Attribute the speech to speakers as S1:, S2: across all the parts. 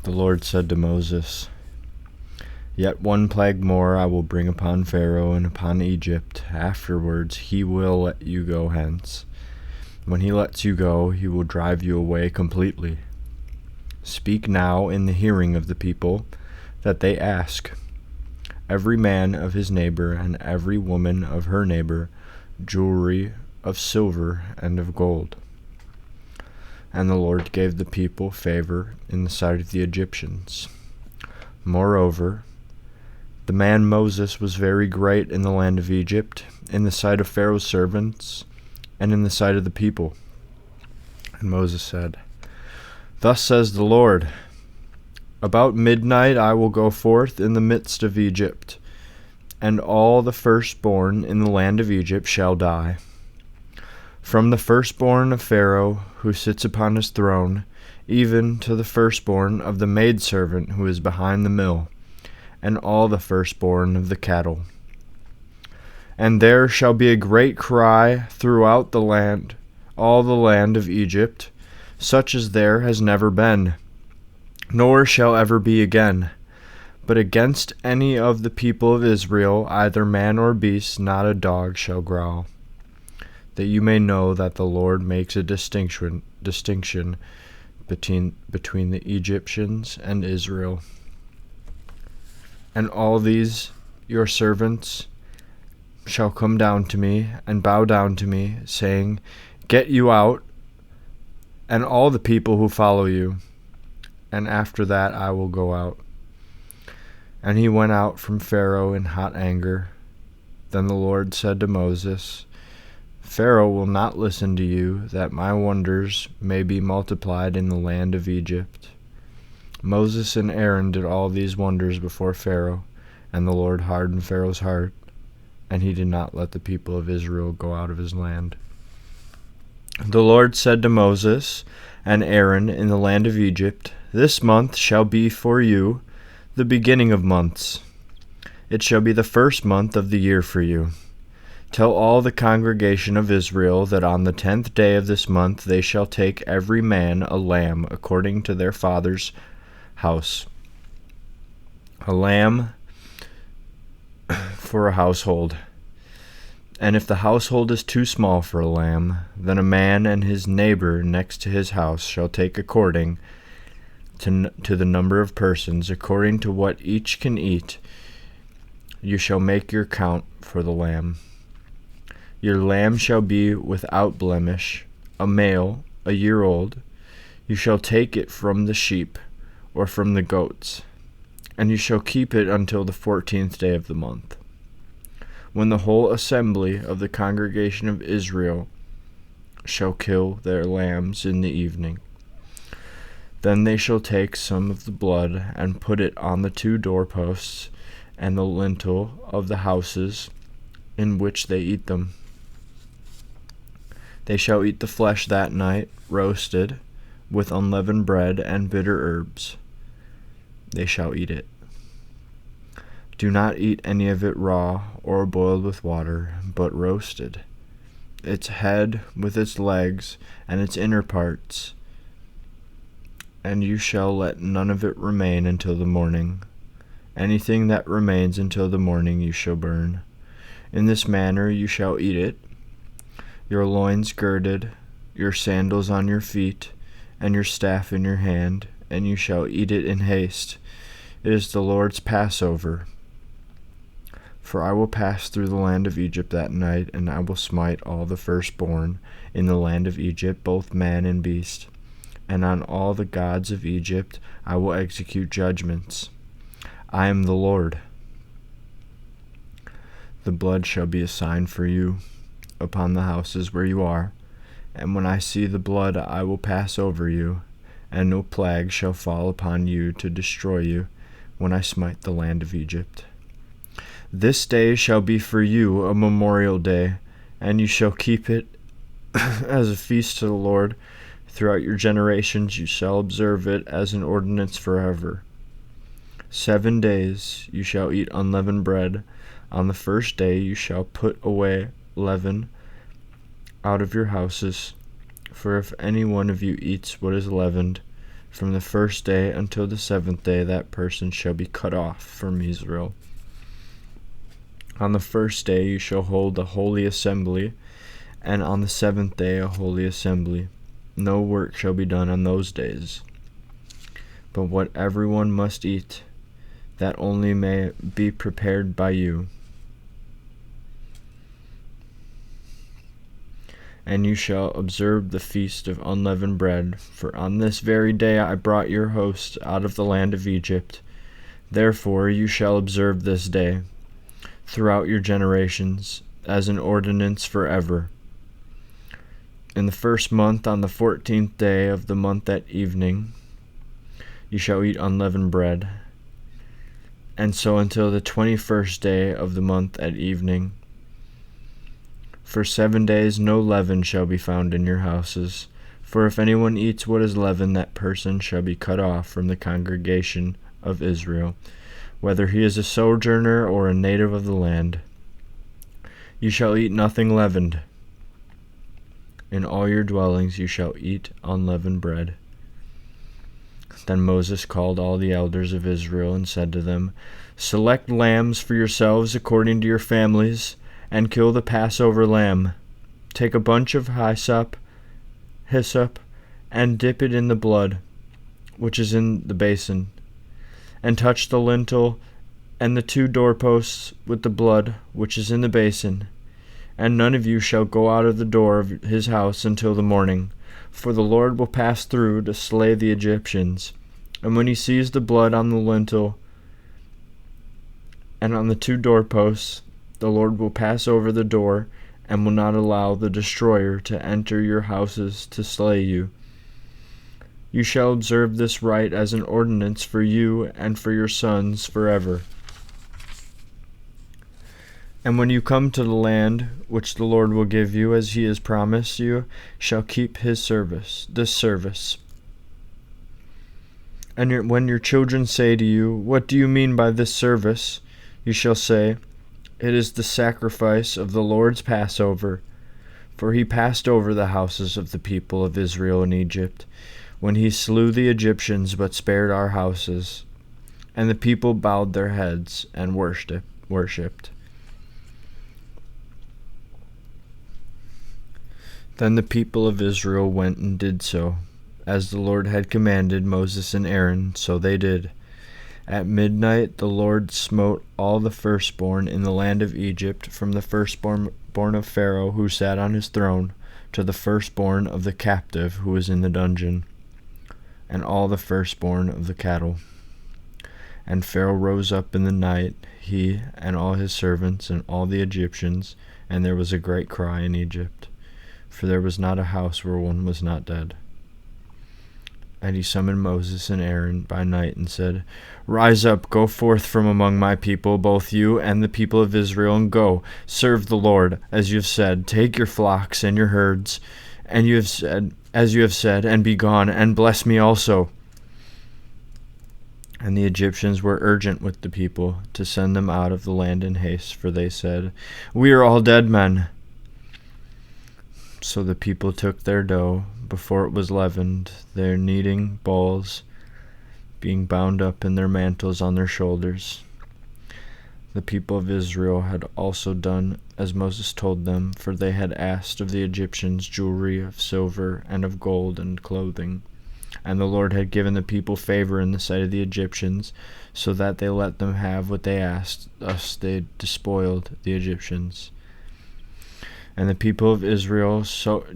S1: The Lord said to Moses, "Yet one plague more I will bring upon Pharaoh and upon Egypt. Afterwards he will let you go hence. When he lets you go, he will drive you away completely. Speak now in the hearing of the people, that they ask, every man of his neighbor and every woman of her neighbor, jewelry of silver and of gold." And the Lord gave the people favor in the sight of the Egyptians. Moreover, the man Moses was very great in the land of Egypt, in the sight of Pharaoh's servants, and in the sight of the people. And Moses said, "Thus says the Lord, about midnight I will go forth in the midst of Egypt, and all the firstborn in the land of Egypt shall die. From the firstborn of Pharaoh, who sits upon his throne, even to the firstborn of the maidservant who is behind the mill, and all the firstborn of the cattle. And there shall be a great cry throughout the land, all the land of Egypt, such as there has never been, nor shall ever be again. But against any of the people of Israel, either man or beast, not a dog shall growl, that you may know that the Lord makes a distinction between the Egyptians and Israel. And all these your servants shall come down to me and bow down to me, saying, Get you out, and all the people who follow you, and after that I will go out." And he went out from Pharaoh in hot anger. Then the Lord said to Moses, "Pharaoh will not listen to you, that my wonders may be multiplied in the land of Egypt." Moses and Aaron did all these wonders before Pharaoh, and the Lord hardened Pharaoh's heart, and he did not let the people of Israel go out of his land. The Lord said to Moses and Aaron in the land of Egypt, "This month shall be for you the beginning of months. It shall be the first month of the year for you. Tell all the congregation of Israel that on the 10th day of this month they shall take every man a lamb according to their father's house, a lamb for a household. And if the household is too small for a lamb, then a man and his neighbor next to his house shall take according to the number of persons, according to what each can eat. You shall make your count for the lamb. Your lamb shall be without blemish, a male, a year old. You shall take it from the sheep or from the goats, and you shall keep it until the 14th day of the month, when the whole assembly of the congregation of Israel shall kill their lambs in the evening. Then they shall take some of the blood and put it on the 2 doorposts and the lintel of the houses in which they eat them. They shall eat the flesh that night, roasted, with unleavened bread and bitter herbs. They shall eat it. Do not eat any of it raw or boiled with water, but roasted, its head with its legs and its inner parts. And you shall let none of it remain until the morning. Anything that remains until the morning you shall burn. In this manner you shall eat it, your loins girded, your sandals on your feet, and your staff in your hand, and you shall eat it in haste. It is the Lord's Passover. For I will pass through the land of Egypt that night, and I will smite all the firstborn in the land of Egypt, both man and beast. And on all the gods of Egypt I will execute judgments. I am the Lord. The blood shall be a sign for you upon the houses where you are, and when I see the blood I will pass over you, and no plague shall fall upon you to destroy you when I smite the land of Egypt. This day shall be for you a memorial day, and you shall keep it as a feast to the Lord. Throughout your generations you shall observe it as an ordinance forever. 7 days you shall eat unleavened bread. On the first day you shall put away leaven out of your houses. For if any one of you eats what is leavened, From the first day until the 7th day, that person shall be cut off from Israel. On the first day you shall hold a holy assembly, and on the 7th day a holy assembly. No work shall be done on those days. But what everyone must eat, that only may be prepared by you. And you shall observe the feast of unleavened bread, for on this very day I brought your host out of the land of Egypt. Therefore you shall observe this day throughout your generations as an ordinance forever. In the first month, on the 14th day of the month at evening, you shall eat unleavened bread, and so until the 21st day of the month at evening. For 7 days no leaven shall be found in your houses, for if anyone eats what is leavened, that person shall be cut off from the congregation of Israel, whether he is a sojourner or a native of the land. You shall eat nothing leavened. In all your dwellings you shall eat unleavened bread. Then Moses called all the elders of Israel and said to them, Select lambs for yourselves according to your families, and kill the Passover lamb. Take a bunch of hyssop, and dip it in the blood, which is in the basin, and touch the lintel and the 2 doorposts with the blood which is in the basin. And none of you shall go out of the door of his house until the morning, for the Lord will pass through to slay the Egyptians. And when he sees the blood on the lintel and on the 2 doorposts, the Lord will pass over the door, and will not allow the destroyer to enter your houses to slay you. You shall observe this rite as an ordinance for you and for your sons forever. And when you come to the land which the Lord will give you, as he has promised you, shall keep this service. And when your children say to you, What do you mean by this service? You shall say, It is the sacrifice of the Lord's Passover, for he passed over the houses of the people of Israel in Egypt, when he slew the Egyptians but spared our houses. And the people bowed their heads and worshipped. Then the people of Israel went and did so, as the Lord had commanded Moses and Aaron, so they did. At midnight the Lord smote all the firstborn in the land of Egypt, from the firstborn of Pharaoh who sat on his throne, to the firstborn of the captive who was in the dungeon, and all the firstborn of the cattle. And Pharaoh rose up in the night, he and all his servants and all the Egyptians, and there was a great cry in Egypt, for there was not a house where one was not dead. And he summoned Moses and Aaron by night and said, Rise up, go forth from among my people, both you and the people of Israel, and go, serve the Lord, as you have said. Take your flocks and your herds, and you have said, as you have said, and be gone, and bless me also. And the Egyptians were urgent with the people to send them out of the land in haste, for they said, We are all dead men. So the people took their dough before it was leavened, their kneading bowls being bound up in their mantles on their shoulders. The people of Israel had also done as Moses told them, for they had asked of the Egyptians jewelry of silver and of gold and clothing. And the Lord had given the people favor in the sight of the Egyptians, so that they let them have what they asked. Thus they despoiled the Egyptians. And the people of Israel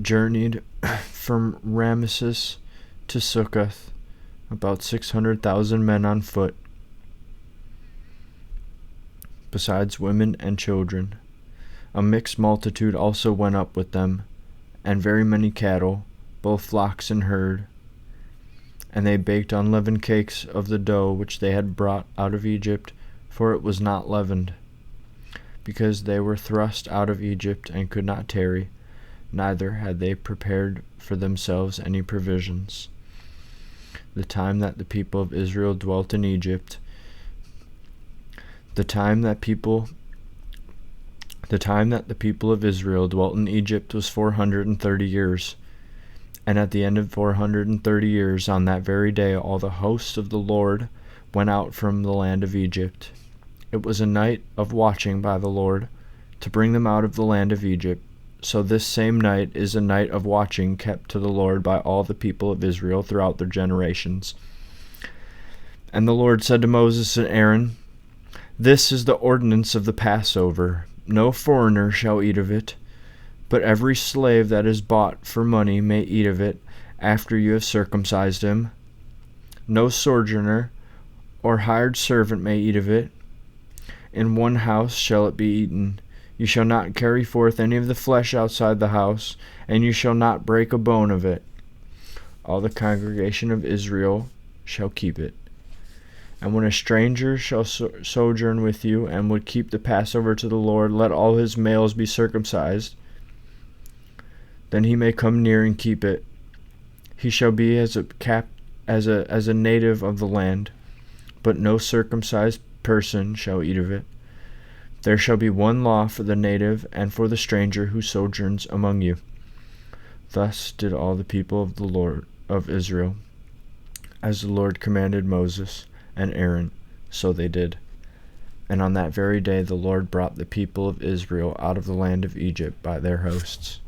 S1: journeyed from Ramesses to Succoth, about 600,000 men on foot, besides women and children. A mixed multitude also went up with them, and very many cattle, both flocks and herd. And they baked unleavened cakes of the dough which they had brought out of Egypt, for it was not leavened, because they were thrust out of Egypt and could not tarry, neither had they prepared for themselves any provisions. The time that the people of Israel dwelt in Egypt, the time that the people of Israel dwelt in Egypt was 430 years. And at the end of 430 years, on that very day, all the hosts of the Lord went out from the land of Egypt. It was a night of watching by the Lord, to bring them out of the land of Egypt. So this same night is a night of watching kept to the Lord by all the people of Israel throughout their generations. And the Lord said to Moses and Aaron, This is the ordinance of the Passover. No foreigner shall eat of it, but every slave that is bought for money may eat of it after you have circumcised him. No sojourner or hired servant may eat of it. In one house shall it be eaten. You shall not carry forth any of the flesh outside the house, and you shall not break a bone of it. All the congregation of Israel shall keep it. And when a stranger shall sojourn with you, and would keep the Passover to the Lord, let all his males be circumcised. Then he may come near and keep it. He shall be as a native of the land, but no circumcised person shall eat of it. There shall be one law for the native and for the stranger who sojourns among you. Thus did all the people of the Lord of Israel, as the Lord commanded Moses and Aaron, so they did. And on that very day the Lord brought the people of Israel out of the land of Egypt by their hosts.